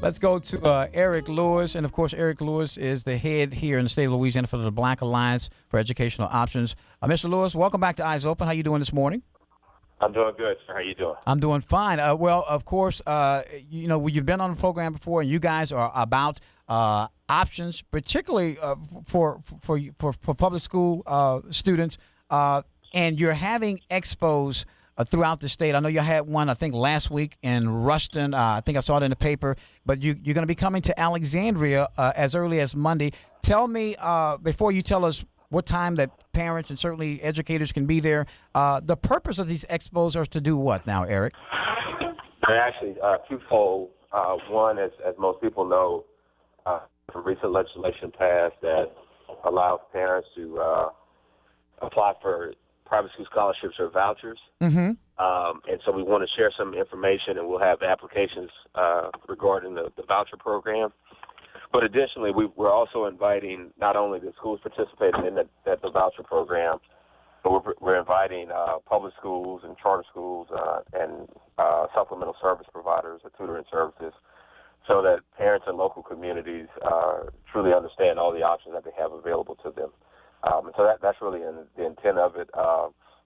Let's go to Eric Lewis. And, of course, Eric Lewis is the head here in the state of Louisiana for the Black Alliance for Educational Options. Mr. Lewis, welcome back to Eyes Open. How you doing this morning? I'm doing good, sir. How you doing? I'm doing fine. Well, of course, you've been on the program before, and you guys are about options, particularly for public school students, and you're having expos throughout the state. I know you had one, I think, last week in Ruston. I think I saw it in the paper. But you're going to be coming to Alexandria as early as Monday. Tell me, before you tell us what time that parents and certainly educators can be there, the purpose of these expos are to do what now, Eric? They're actually twofold. One, as most people know, recent legislation passed that allows parents to apply for private school scholarships or vouchers. Mm-hmm. And so we want to share some information, and we'll have applications regarding the voucher program. But additionally, we're also inviting not only the schools participating in the voucher program, but we're inviting public schools and charter schools and supplemental service providers or tutoring services, so that parents and local communities truly understand all the options that they have available to them. And so that's really the intent of it.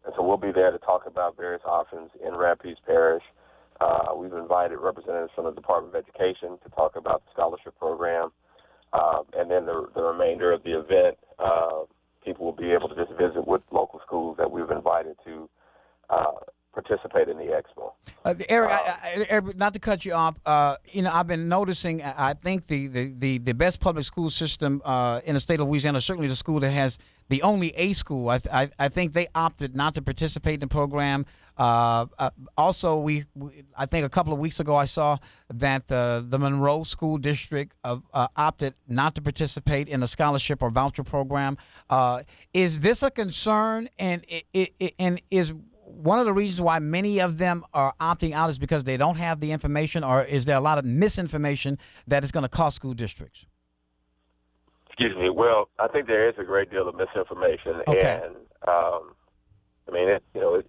And so we'll be there to talk about various options in Rapides Parish. We've invited representatives from the Department of Education to talk about the scholarship program. And then the remainder of the event, people will be able to just visit with local schools that we've invited to participate in the expo. Eric, not to cut you off, I've been noticing, I think the best public school system in the state of Louisiana, certainly the school that has the only A school. I think they opted not to participate in the program. Also, I think a couple of weeks ago I saw that the Monroe School District opted not to participate in a scholarship or voucher program. Is this a concern, and is one of the reasons why many of them are opting out is because they don't have the information, or is there a lot of misinformation that is going to cost school districts? Excuse me. Well, I think there is a great deal of misinformation, okay. And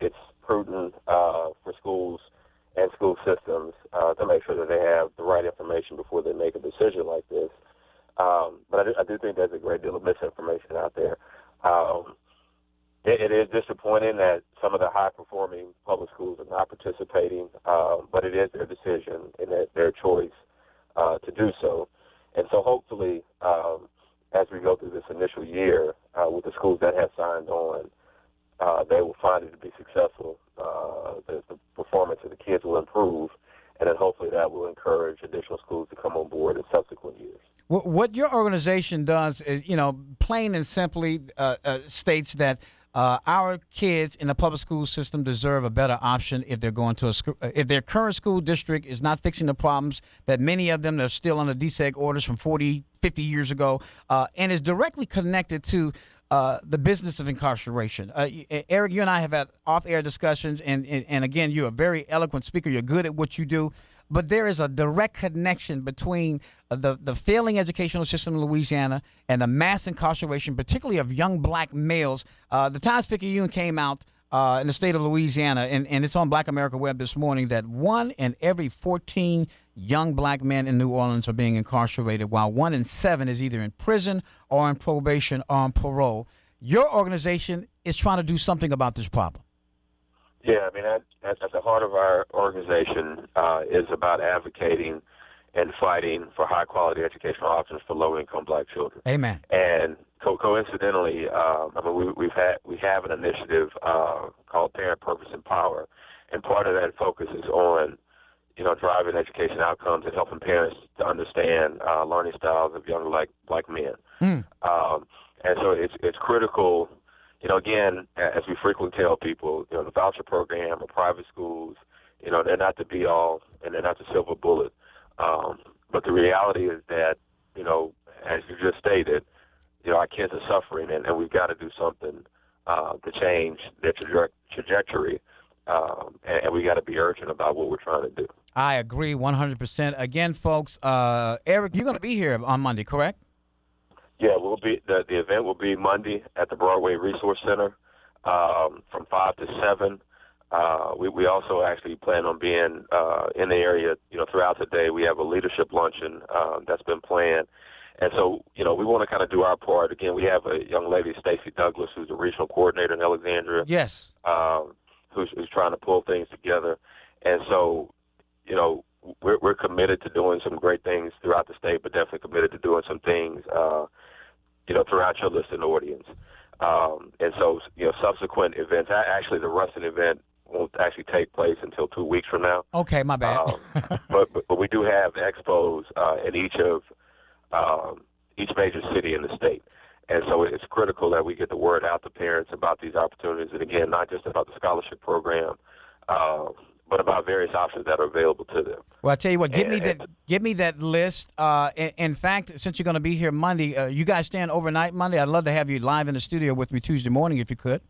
it's prudent for schools and school systems to make sure that they have the right information before they make a decision like this. But I do think there's a great deal of misinformation out there. It is disappointing that some of the high-performing public schools are not participating, but it is their decision and their choice to do so. And so hopefully, as we go through this initial year with the schools that have signed on, they will find it to be successful. The performance of the kids will improve, and then hopefully that will encourage additional schools to come on board in subsequent years. What your organization does is, plain and simply states that our kids in the public school system deserve a better option if they're going to if their current school district is not fixing the problems that many of them are still under DSEG orders from 40, 50 years ago, and is directly connected to the business of incarceration. Eric, you and I have had off-air discussions, and again, you're a very eloquent speaker. You're good at what you do. But there is a direct connection between the failing educational system in Louisiana and the mass incarceration, particularly of young black males. The Times-Picayune came out in the state of Louisiana, and it's on Black America Web this morning, that 1 in every 14 young black men in New Orleans are being incarcerated, while 1 in 7 is either in prison or on probation or on parole. Your organization is trying to do something about this problem. Yeah, I mean, at the heart of our organization is about advocating and fighting for high-quality educational options for low-income black children. Amen. And coincidentally, we have an initiative called Parent Purpose and Power, and part of that focus is on driving education outcomes and helping parents to understand learning styles of young black men. And so it's critical. Again, as we frequently tell people, the voucher program or private schools, they're not the be-all and they're not the silver bullet. But the reality is that, as you just stated, our kids are suffering, and we've got to do something to change their trajectory, and we got to be urgent about what we're trying to do. I agree 100%. Again, folks, Eric, you're going to be here on Monday, correct? Yeah, we'll be. The event will be Monday at the Broadway Resource Center from 5 to 7. We also actually plan on being in the area, throughout the day. We have a leadership luncheon that's been planned. And so, we want to kind of do our part. Again, we have a young lady, Stacey Douglas, who's the regional coordinator in Alexandria. Yes. Who's trying to pull things together. And so, we're committed to doing some great things throughout the state, but definitely committed to doing some things, throughout your listening audience. And so, subsequent events, actually the Ruston event won't actually take place until 2 weeks from now. Okay, my bad. But we do have expos in each major city in the state. And so it's critical that we get the word out to parents about these opportunities. And again, not just about the scholarship program, but about various options that are available to them. Well, I tell you what, give me that list. In fact, since you're going to be here Monday, you guys staying overnight Monday? I'd love to have you live in the studio with me Tuesday morning if you could.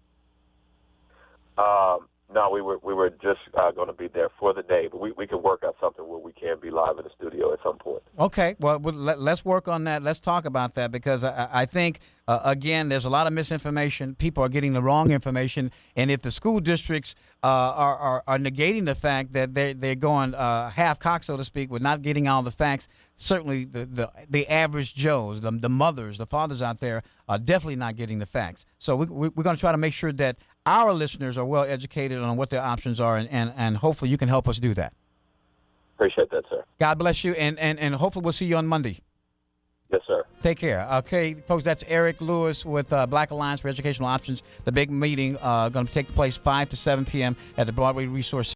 No, we were just going to be there for the day, but we can work out something where we can be live in the studio at some point. Okay, well, let's work on that. Let's talk about that because I think, again, there's a lot of misinformation. People are getting the wrong information, and if the school districts are negating the fact that they're going half-cocked, so to speak, with not getting all the facts, certainly the average Joes, the mothers, the fathers out there are definitely not getting the facts. So we're going to try to make sure that our listeners are well educated on what their options are, and hopefully you can help us do that. Appreciate that, sir. God bless you, and hopefully we'll see you on Monday. Yes, sir. Take care. Okay, folks, that's Eric Lewis with Black Alliance for Educational Options. The big meeting going to take place 5 to 7 p.m. at the Broadway Resource